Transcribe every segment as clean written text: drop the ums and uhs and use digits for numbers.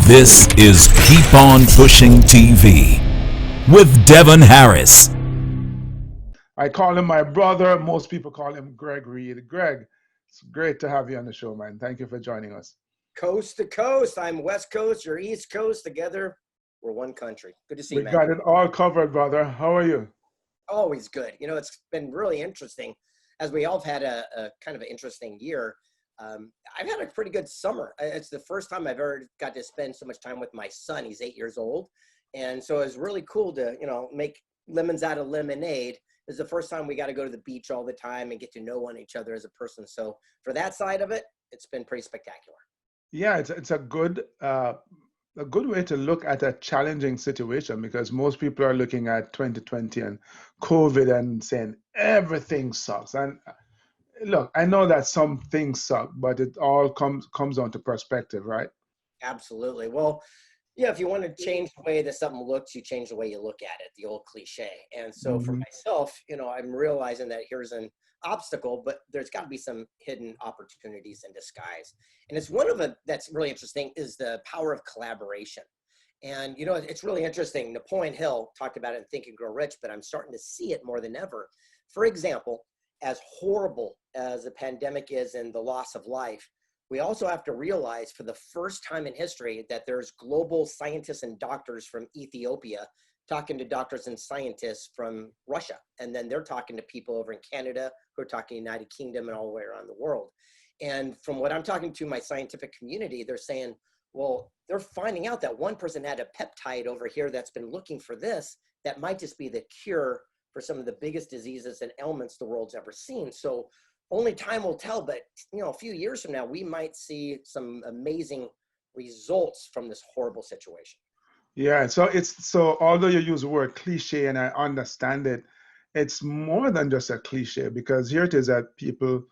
This is Keep On Pushing TV with Devon Harris. I call him my brother. Most people call him Greg Reid. Greg, it's great to have you on the show, man. Thank you for joining us. Coast to coast. I'm West Coast, you're East Coast. Together, we're one country. Good to see you, We man. got it all covered, brother. How are you? Always good. You know, it's been really interesting as we all have had a kind of an interesting year. I've had a pretty good summer. It's the first time I've ever got to spend so much time with my son. He's 8 years old. And so it's really cool to, make lemons out of lemonade. It's the first time we got to go to the beach all the time and get to know each other as a person. So for that side of it, it's been pretty spectacular. Yeah, it's a good way to look at a challenging situation, because most people are looking at 2020 and COVID and saying everything sucks. And look, I know that some things suck, but it all comes down to perspective, right? Absolutely. Well, yeah, if you want to change the way that something looks, you change the way you look at it, the old cliche. And so for Mhm. myself, I'm realizing that here's an obstacle, but there's got to be some hidden opportunities in disguise. And it's one of them that's really interesting is the power of collaboration. And, it's really interesting. Napoleon Hill talked about it in Think and Grow Rich, but I'm starting to see it more than ever. For example, as horrible as the pandemic is and the loss of life, we also have to realize for the first time in history that there's global scientists and doctors from Ethiopia talking to doctors and scientists from Russia. And then they're talking to people over in Canada who are talking United Kingdom and all the way around the world. And from what I'm talking to my scientific community, they're saying, well, they're finding out that one person had a peptide over here that's been looking for this, that might just be the cure for some of the biggest diseases and ailments the world's ever seen. So only time will tell, but a few years from now, we might see some amazing results from this horrible situation. Yeah, so although you use the word cliche and I understand it, it's more than just a cliche, because here it is that people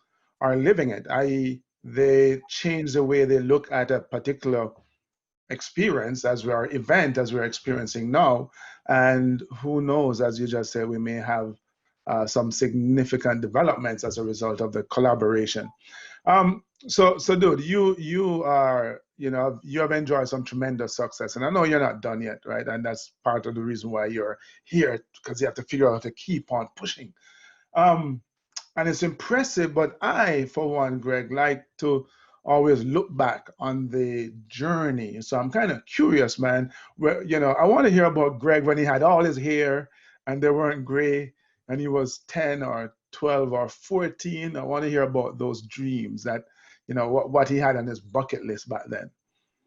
are living it, i.e., they change the way they look at a particular experience as we're experiencing now. And who knows, as you just said, we may have some significant developments as a result of the collaboration. So dude, you are, you have enjoyed some tremendous success, and I know you're not done yet, right? And that's part of the reason why you're here, because you have to figure out how to keep on pushing. Um, and it's impressive, but I, for one, Greg, like to always look back on the journey. So I'm kind of curious, man. Where, I want to hear about Greg when he had all his hair and they weren't gray, and he was 10 or 12 or 14. I want to hear about those dreams that, what he had on his bucket list back then.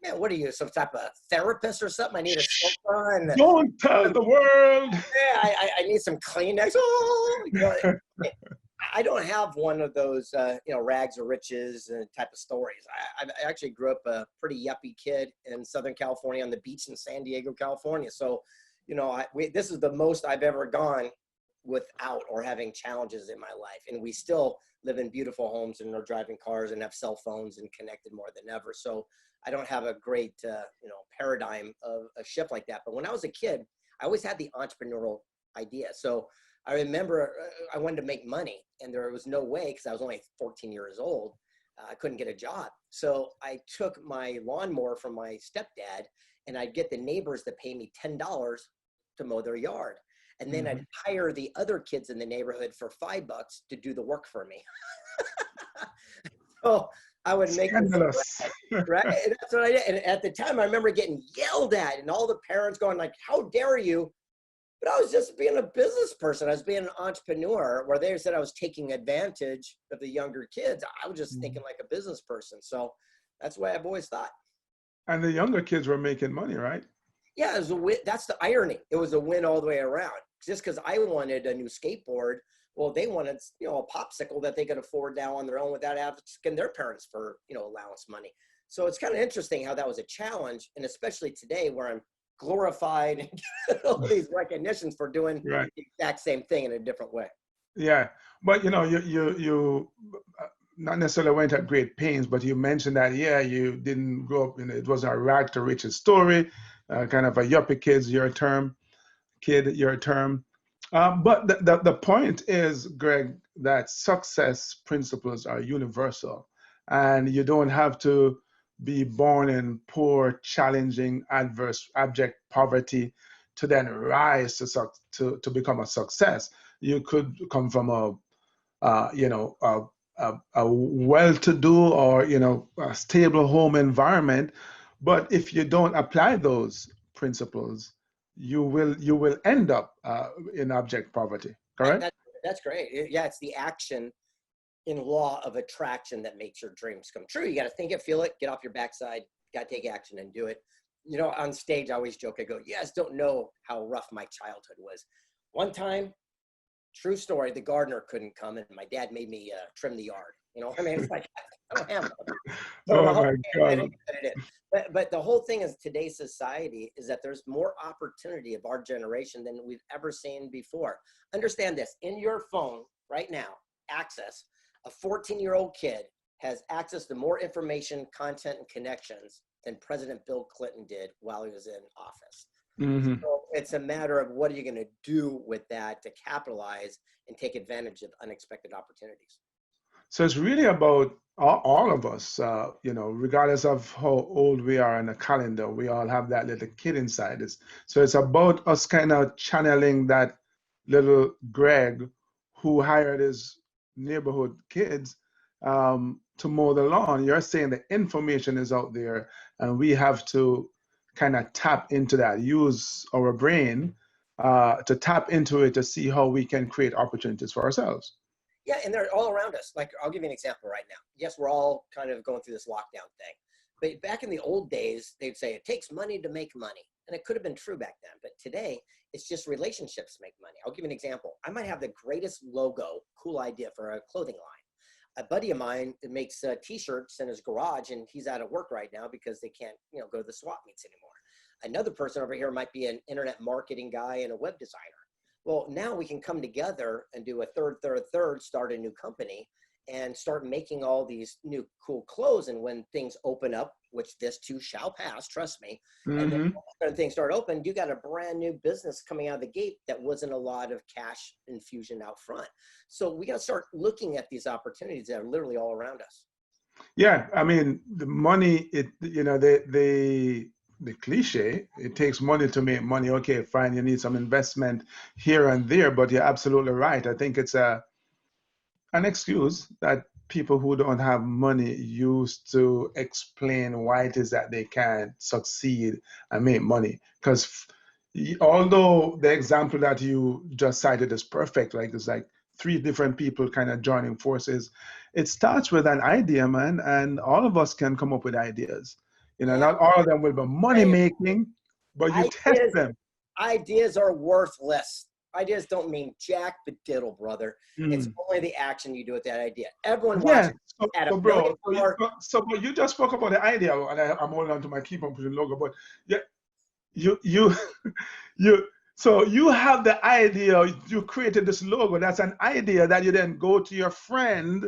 Man, what are you, some type of therapist or something? I need a sofa and Don't tell the world. yeah, I need some Kleenex. Oh, I don't have one of those, rags or riches type of stories. I actually grew up a pretty yuppie kid in Southern California on the beach in San Diego, California. So, this is the most I've ever gone without or having challenges in my life. And we still live in beautiful homes and are driving cars and have cell phones and connected more than ever. So I don't have a great, paradigm of a shift like that. But when I was a kid, I always had the entrepreneurial idea. So I remember I wanted to make money, and there was no way, because I was only 14 years old, I couldn't get a job. So I took my lawnmower from my stepdad, and I'd get the neighbors to pay me $10 to mow their yard. And then I'd hire the other kids in the neighborhood for $5 to do the work for me. So I would make Scandalous. right? And that's what I did. And at the time, I remember getting yelled at, and all the parents going like, "How dare you?" But I was just being a business person. I was being an entrepreneur, where they said I was taking advantage of the younger kids. I was just thinking like a business person. So that's the way I've always thought. And the younger kids were making money, right? Yeah, it was a win. That's the irony. It was a win all the way around. Just because I wanted a new skateboard, well, they wanted, a popsicle that they could afford now on their own without asking their parents for, allowance money. So it's kind of interesting how that was a challenge. And especially today, where I'm glorified and get all these recognitions for doing Right. the exact same thing in a different way. Yeah, but you not necessarily went at great pains, but you mentioned that, yeah, you didn't grow up in it wasn't a rag to riches story, kind of a yuppie your term. But the point is, Greg, that success principles are universal, and you don't have to be born in poor, challenging, adverse, abject poverty to then rise to become a success. You could come from a well-to-do or a stable home environment, but if you don't apply those principles, you will end up in abject poverty. Correct? That's great. Yeah, it's the action in law of attraction that makes your dreams come true. You got to think it, feel it, get off your backside, got to take action and do it. On stage, I always joke, I go, you guys don't know how rough my childhood was. One time, true story, the gardener couldn't come and my dad made me trim the yard. I mean, it's like, I don't have one. Oh my God. But the whole thing is today's society is that there's more opportunity of our generation than we've ever seen before. Understand this, in your phone right now, access, a 14-year-old kid has access to more information, content, and connections than President Bill Clinton did while he was in office. Mm-hmm. So it's a matter of what are you going to do with that to capitalize and take advantage of unexpected opportunities. So it's really about all of us, regardless of how old we are in the calendar, we all have that little kid inside us. So it's about us kind of channeling that little Greg who hired his neighborhood kids to mow the lawn. You're saying the information is out there and we have to kind of tap into that, use our brain to tap into it to see how we can create opportunities for ourselves. Yeah, and they're all around us. Like, I'll give you an example right now. Yes, we're all kind of going through this lockdown thing. But back in the old days, they'd say it takes money to make money. And it could have been true back then. But today, it's just relationships make money. I'll give you an example. I might have the greatest logo, cool idea for a clothing line. A buddy of mine makes T-shirts in his garage, and he's out of work right now because they can't, go to the swap meets anymore. Another person over here might be an internet marketing guy and a web designer. Well, now we can come together and do a third, start a new company and start making all these new cool clothes. And when things open up, which this too shall pass, trust me, and then when things start open, you got a brand new business coming out of the gate that wasn't a lot of cash infusion out front. So we got to start looking at these opportunities that are literally all around us. Yeah, I mean, the money, the cliche, it takes money to make money. Okay, fine, you need some investment here and there, but you're absolutely right. I think it's an excuse that people who don't have money use to explain why it is that they can't succeed and make money. Because although the example that you just cited is perfect, like it's like three different people kind of joining forces, it starts with an idea, man, and all of us can come up with ideas. Not all of them will be money making, but you test them. Ideas are worthless. Ideas don't mean jack but diddle, brother. It's only the action you do with that idea. Everyone watches at a bro. So you just spoke about the idea, and I'm holding on to my keep on putting logo, but yeah, so you have the idea, you created this logo. That's an idea that you then go to your friend.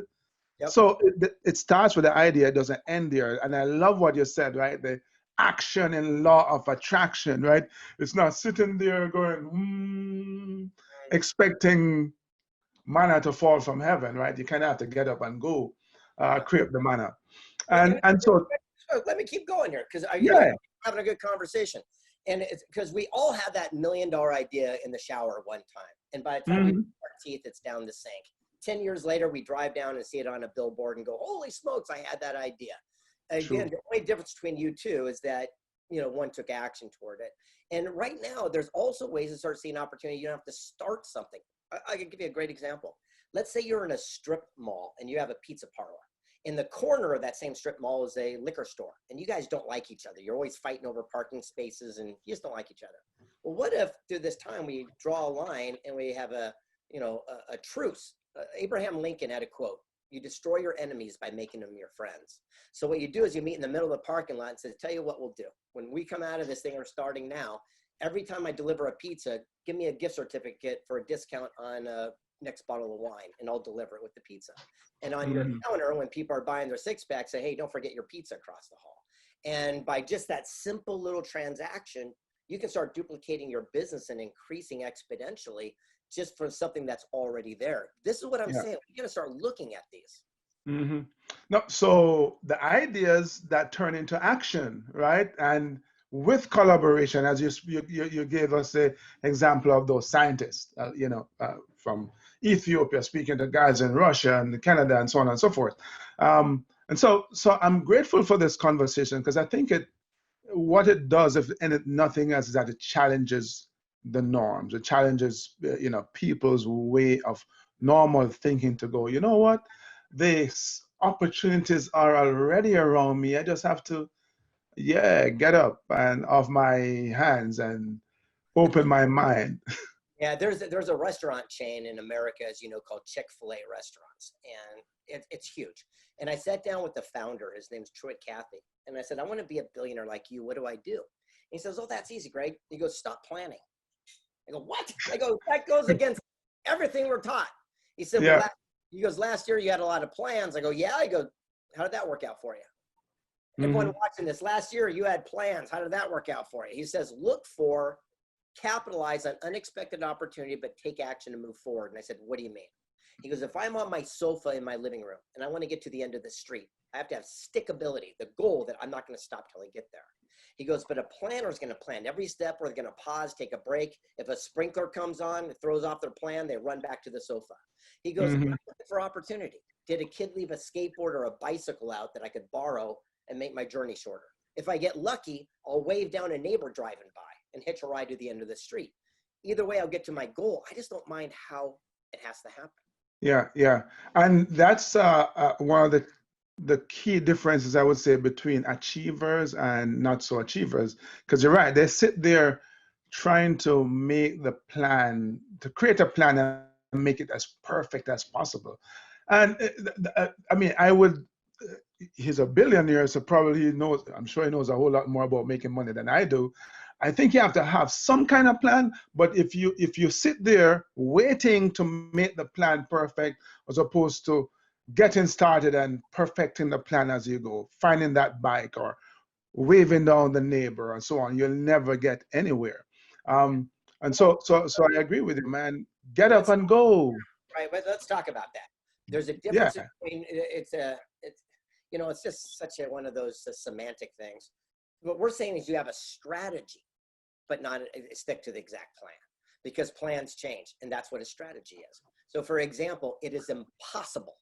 Yep. So it starts with the idea, it doesn't end there. And I love what you said, right? The action and law of attraction, right? It's not sitting there going, expecting manna to fall from heaven, right? You kind of have to get up and go create the manna. And so let me keep going here because I'm having a good conversation. And it's because we all have that $1 million idea in the shower at one time. And by the time we brush our teeth, it's down the sink. 10 years later, we drive down and see it on a billboard and go, holy smokes, I had that idea. Again, the only difference between you two is that, one took action toward it. And right now, there's also ways to start seeing opportunity. You don't have to start something. I can give you a great example. Let's say you're in a strip mall and you have a pizza parlor. In the corner of that same strip mall is a liquor store, and you guys don't like each other. You're always fighting over parking spaces, and you just don't like each other. Well, what if through this time we draw a line and we have a truce? Abraham Lincoln had a quote: "You destroy your enemies by making them your friends." So what you do is you meet in the middle of the parking lot and say, "Tell you what we'll do. When we come out of this thing, or starting now, every time I deliver a pizza, give me a gift certificate for a discount on next bottle of wine, and I'll deliver it with the pizza. And on your counter, when people are buying their six-pack, say, hey, don't forget your pizza across the hall." And by just that simple little transaction, you can start duplicating your business and increasing exponentially just for something that's already there. This is what I'm saying. We got to start looking at these. hmm No, so the ideas that turn into action, right? And with collaboration, as you gave us the example of those scientists, from Ethiopia speaking to guys in Russia and Canada and so on and so forth. And so I'm grateful for this conversation because I think what it does, if nothing else, is that it challenges the norms. It challenges, people's way of normal thinking to go, you know what? These opportunities are already around me. I just have to, yeah, get up and off my hands and open my mind. Yeah, there's a restaurant chain in America, as you know, called Chick-fil-A restaurants, and it's huge. And I sat down with the founder. His name's Truett Cathy, and I said, I want to be a billionaire like you. What do I do? He says, oh, that's easy, Greg. He goes, stop planning. I go, what? I go, that goes against everything we're taught. He said, well, Yeah. he goes, last year you had a lot of plans. I go, yeah. I go, how did that work out for you? Everyone hmm watching this, last year you had plans. How did that work out for you? He says, capitalize on unexpected opportunity, but take action to move forward. And I said, what do you mean? He goes, if I'm on my sofa in my living room and I want to get to the end of the street, I have to have stickability, the goal that I'm not going to stop till I get there. He goes, but a planner is going to plan every step. We're going to pause, take a break. If a sprinkler comes on, it throws off their plan, they run back to the sofa. He goes, I'm hmm looking for opportunity. Did a kid leave a skateboard or a bicycle out that I could borrow and make my journey shorter? If I get lucky, I'll wave down a neighbor driving by and hitch a ride to the end of the street. Either way, I'll get to my goal. I just don't mind how it has to happen. Yeah, yeah. And that's one of the key differences, I would say, between achievers and not so achievers. Because you're right, they sit there trying to make the plan, to create a plan and make it as perfect as possible. And I mean, he's a billionaire, so probably he knows, I'm sure he knows a whole lot more about making money than I do. I think you have to have some kind of plan, but if you sit there waiting to make the plan perfect, as opposed to getting started and perfecting the plan as you go, finding that bike or waving down the neighbor and so on, you'll never get anywhere. And so I agree with you, man. Get up Let's and go. right, but let's talk about that. There's a Yeah. difference between it's just such one of those semantic things. What we're saying is you have a strategy, but not stick to the exact plan because plans change, and that's what a strategy is. So, for example, it is impossible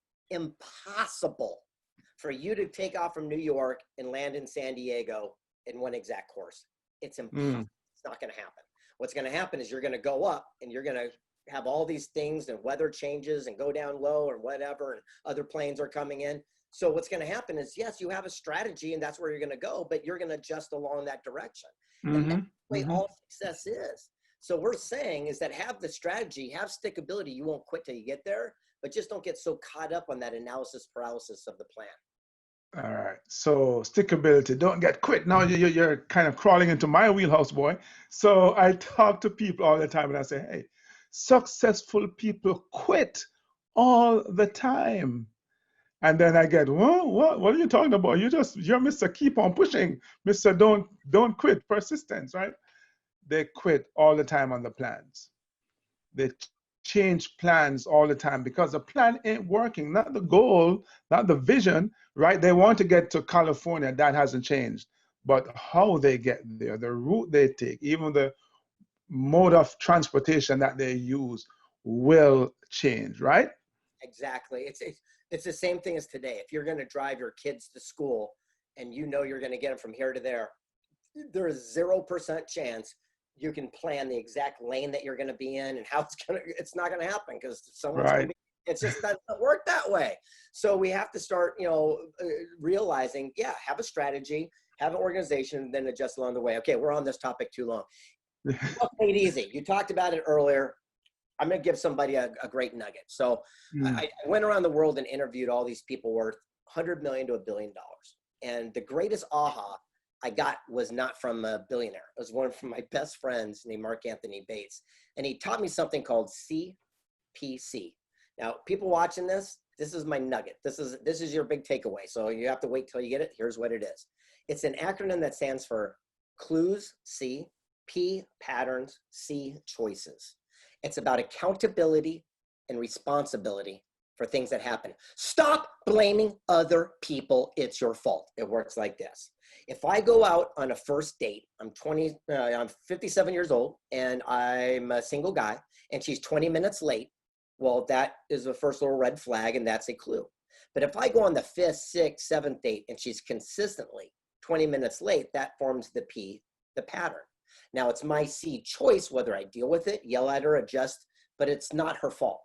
for you to take off from New York and land in San Diego in one exact course. It's impossible. Mm. It's not going to happen. What's going to happen is you're going to go up and you're going to have all these things and weather changes and go down low or whatever, and other planes are coming in. So what's going to happen is, yes, you have a strategy and that's where you're going to go, but you're going to adjust along that direction. And that's the way Mm-hmm. all success is. So we're saying is that have the strategy, have stickability. You won't quit till you get there, but just don't get so caught up on that analysis paralysis of the plan. All right. So stickability, don't get quit. Now you're kind of crawling into my wheelhouse, boy. So I talk to people all the time and I say, hey, successful people quit all the time. And then I get, what are you talking about? You're Mr. Keep on pushing, Mr. Don't quit, persistence, right? They quit all the time on the plans. They change plans all the time because the plan ain't working, not the goal, not the vision, right? They want to get to California, that hasn't changed. But how they get there, the route they take, even the mode of transportation that they use will change, right? Exactly. It's the same thing as today. If you're going to drive your kids to school and you know you're going to get them from here to there, there is 0% chance you can plan the exact lane that you're going to be in and how it's not going to happen because someone's going to Right. be, it just doesn't work that way. So we have to start, realizing, yeah, have a strategy, have an organization, then adjust along the way. Okay, we're on this topic too long. Make it easy. You talked about it earlier. I'm going to give somebody a great nugget. So I went around the world and interviewed all these people worth $100 million to $1 billion. And the greatest aha I got was not from a billionaire. It was one from my best friends named Mark Anthony Bates. And he taught me something called CPC. Now, people watching this is my nugget. This is your big takeaway. So you have to wait till you get it. Here's what it is. It's an acronym that stands for clues, C, P, patterns, C, choices. It's about accountability and responsibility for things that happen. Stop blaming other people. It's your fault. It works like this. If I go out on a first date, I'm 57 years old and I'm a single guy and she's 20 minutes late. Well, that is the first little red flag and that's a clue. But if I go on the 5th, 6th, 7th date and she's consistently 20 minutes late, that forms the pattern. Now it's my C choice whether I deal with it, yell at her, adjust, but it's not her fault.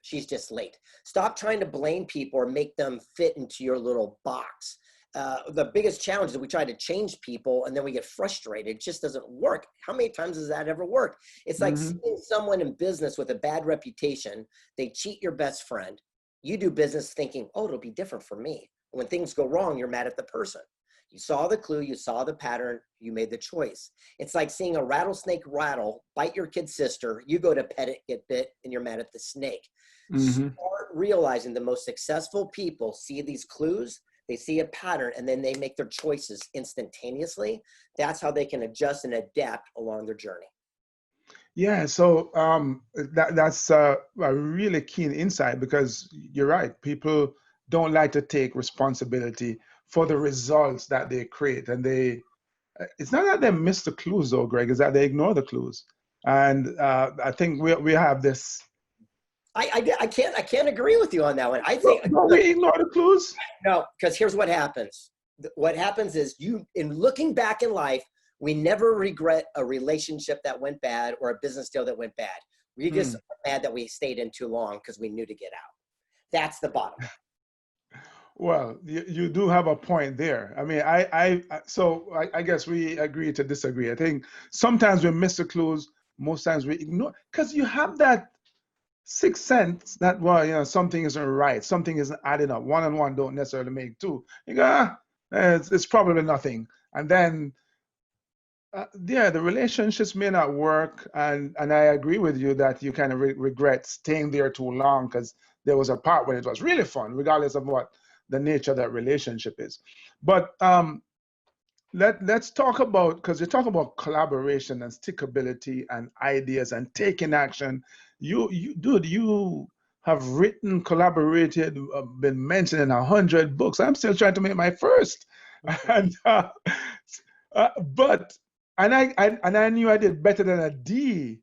She's just late. Stop trying to blame people or make them fit into your little box. The biggest challenge is we try to change people and then we get frustrated. It just doesn't work. How many times does that ever work? It's like seeing someone in business with a bad reputation. They cheat your best friend. You do business thinking, oh, it'll be different for me. When things go wrong, you're mad at the person. You saw the clue, you saw the pattern, you made the choice. It's like seeing a rattlesnake rattle, bite your kid's sister, you go to pet it, get bit, and you're mad at the snake. Start realizing the most successful people see these clues, they see a pattern, and then they make their choices instantaneously. That's how they can adjust and adapt along their journey. Yeah, so that's a really keen insight because you're right. People don't like to take responsibility for the results that they create, and it's not that they miss the clues, though, Greg. It's that they ignore the clues, and I think we have this. I can't agree with you on that one. I think Don't we ignore the clues? no, because here's what happens. What happens is in looking back in life, we never regret a relationship that went bad or a business deal that went bad. We just are mad that we stayed in too long because we knew to get out. That's the bottom. Well, you do have a point there. I mean, I guess we agree to disagree. I think sometimes we miss the clues. Most times we ignore because you have that sixth sense that, well, something isn't right. Something isn't adding up. One and one don't necessarily make two. You go, it's probably nothing. And then the relationships may not work, and I agree with you that you kind of regret staying there too long because there was a part when it was really fun, regardless of what the nature of that relationship is. But let's talk about, because you talk about collaboration and stickability and ideas and taking action. You have written, collaborated, been mentioned in 100 books. I'm still trying to make my first, and but. And I knew I did better than a D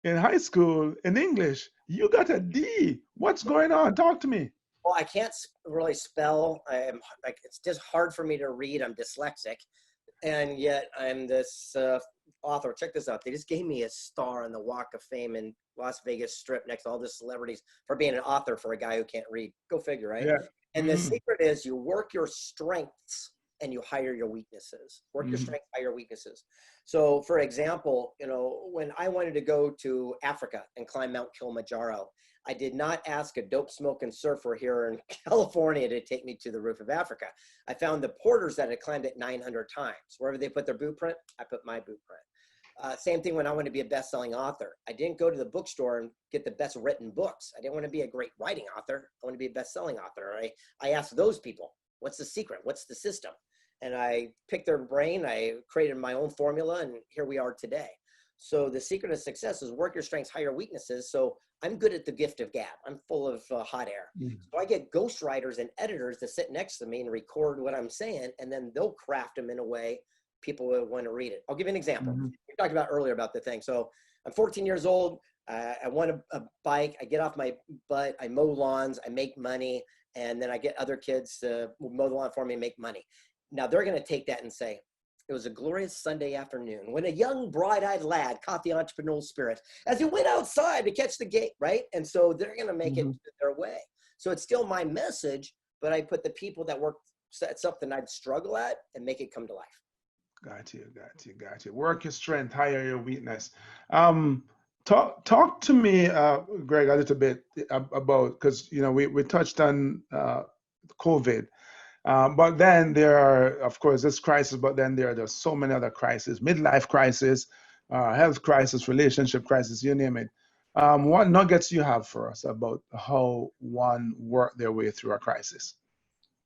in high school in English. You got a D. What's going on? Talk to me. Well, I can't really spell. It's just hard for me to read. I'm dyslexic, and yet I'm this author. Check this out. They just gave me a star on the Walk of Fame in Las Vegas Strip next to all the celebrities for being an author for a guy who can't read. Go figure, right? Yeah. And the secret is you work your strengths and you hire your weaknesses. Work your strengths, hire your weaknesses. So for example, when I wanted to go to Africa and climb Mount Kilimanjaro, I did not ask a dope smoking surfer here in California to take me to the roof of Africa. I found the porters that had climbed it 900 times. Wherever they put their boot print, I put my boot print. Same thing when I wanted to be a best-selling author. I didn't go to the bookstore and get the best written books. I didn't want to be a great writing author. I want to be a best-selling author. I asked those people, what's the secret? What's the system? And I picked their brain. I created my own formula, and here we are today. So the secret of success is work your strengths, hire weaknesses. So I'm good at the gift of gab. I'm full of hot air. So I get ghostwriters and editors to sit next to me and record what I'm saying, and then they'll craft them in a way people will want to read it. I'll give you an example. We talked about earlier about the thing. So I'm 14 years old. I want a bike. I get off my butt. I mow lawns. I make money. And then I get other kids to mow the lawn for me and make money. Now they're going to take that and say, it was a glorious Sunday afternoon when a young bright-eyed lad caught the entrepreneurial spirit as he went outside to catch the gate, right? And so they're going to make it their way. So it's still my message, but I put the people that work at something I'd struggle at and make it come to life. Got you. Work your strength, hire your weakness. Talk to me, Greg, a little bit about, because we touched on COVID. But then there are, of course, this crisis, but then there's so many other crises: midlife crisis, health crisis, relationship crisis, you name it. What nuggets you have for us about how one worked their way through a crisis?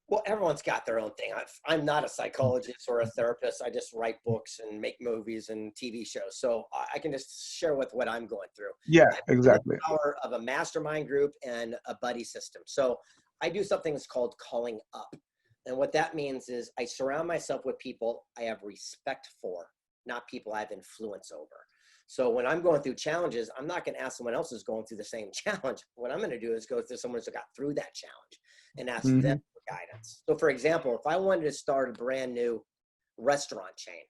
Well, everyone's got their own thing. I'm not a psychologist or a therapist. I just write books and make movies and TV shows. So I can just share with what I'm going through. Yeah, I have exactly. the power of a mastermind group and a buddy system. So I do something that's called calling up. And what that means is I surround myself with people I have respect for, not people I have influence over. So when I'm going through challenges, I'm not going to ask someone else who's going through the same challenge. What I'm going to do is go through someone who's got through that challenge and ask them for guidance. So for example, if I wanted to start a brand new restaurant chain,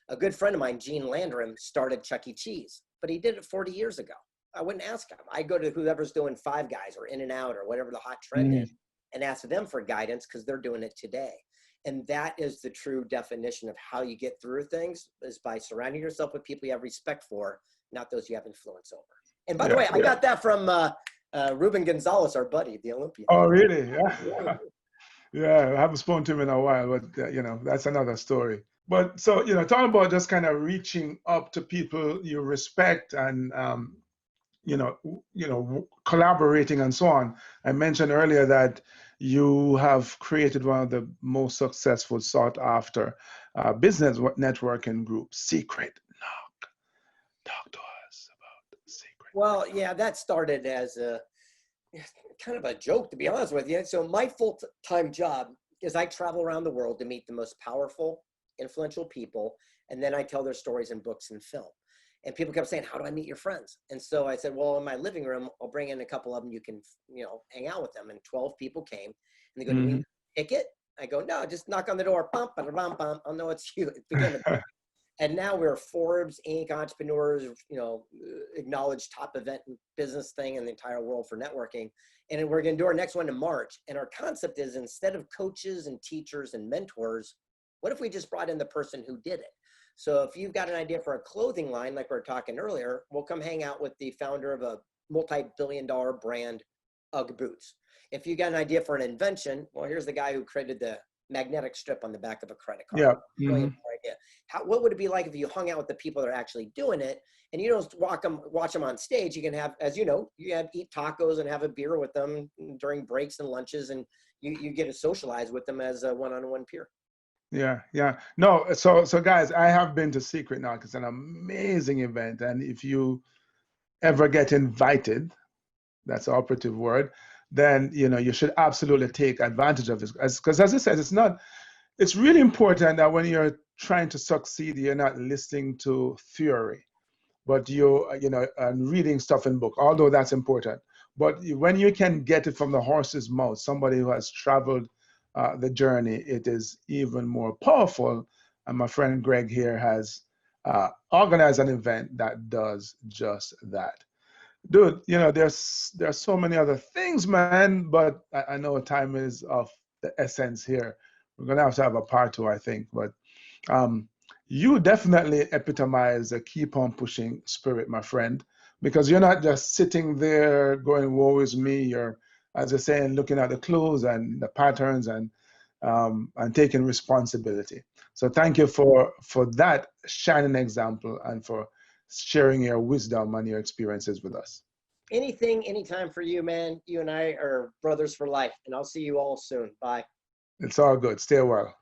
a good friend of mine, Gene Landrum, started Chuck E. Cheese, but he did it 40 years ago. I wouldn't ask him. I'd go to whoever's doing Five Guys or In-N-Out or whatever the hot trend is and ask them for guidance because they're doing it today. And that is the true definition of how you get through things, is by surrounding yourself with people you have respect for, not those you have influence over. And by the way, I got that from Ruben Gonzalez, our buddy, the Olympian. Oh, really? Yeah. Yeah, I haven't spoken to him in a while, but you know, that's another story. But so, you know, talking about just kind of reaching up to people you respect and, you know, collaborating and so on. I mentioned earlier that you have created one of the most successful, sought after business networking groups, Secret Knock. Talk to us about Secret. Well, yeah, that started as a kind of a joke, to be honest with you. So my full-time job is I travel around the world to meet the most powerful, influential people, and then I tell their stories in books and film. And people kept saying, how do I meet your friends? And so I said, well, in my living room, I'll bring in a couple of them. You can, you know, hang out with them. And 12 people came. And they go, do we need a ticket? I go, no, just knock on the door. Bum, bum, bum, bum. I'll know it's you. It began to And now we're Forbes, Inc. Entrepreneurs, you know, acknowledged top event and business thing in the entire world for networking. And we're going to do our next one in March. And our concept is, instead of coaches and teachers and mentors, what if we just brought in the person who did it? So if you've got an idea for a clothing line, like we were talking earlier, we'll come hang out with the founder of a multi-billion-dollar brand, UGG boots. If you got an idea for an invention, well, here's the guy who created the magnetic strip on the back of a credit card. Yeah. Idea. What would it be like if you hung out with the people that are actually doing it, and you don't watch them on stage? You can have, as you know, eat tacos and have a beer with them during breaks and lunches, and you get to socialize with them as a one-on-one peer. Yeah, yeah. No, so guys, I have been to Secret Knock. It's an amazing event, and if you ever get invited, that's the operative word, then you know you should absolutely take advantage of this. Because as I said, it's really important that when you're trying to succeed, you're not listening to theory, but you know, and reading stuff in book, although that's important. But when you can get it from the horse's mouth, somebody who has traveled the journey, it is even more powerful. And my friend Greg here has organized an event that does just that. Dude, you know, there's so many other things, man, but I know time is of the essence here. We're gonna have a part two, I think, but you definitely epitomize a keep on pushing spirit, my friend, because you're not just sitting there going, woe is me. You're, as you're saying, looking at the clues and the patterns and taking responsibility. So thank you for that shining example and for sharing your wisdom and your experiences with us. Anything, anytime for you, man. You and I are brothers for life, and I'll see you all soon. Bye. It's all good. Stay well.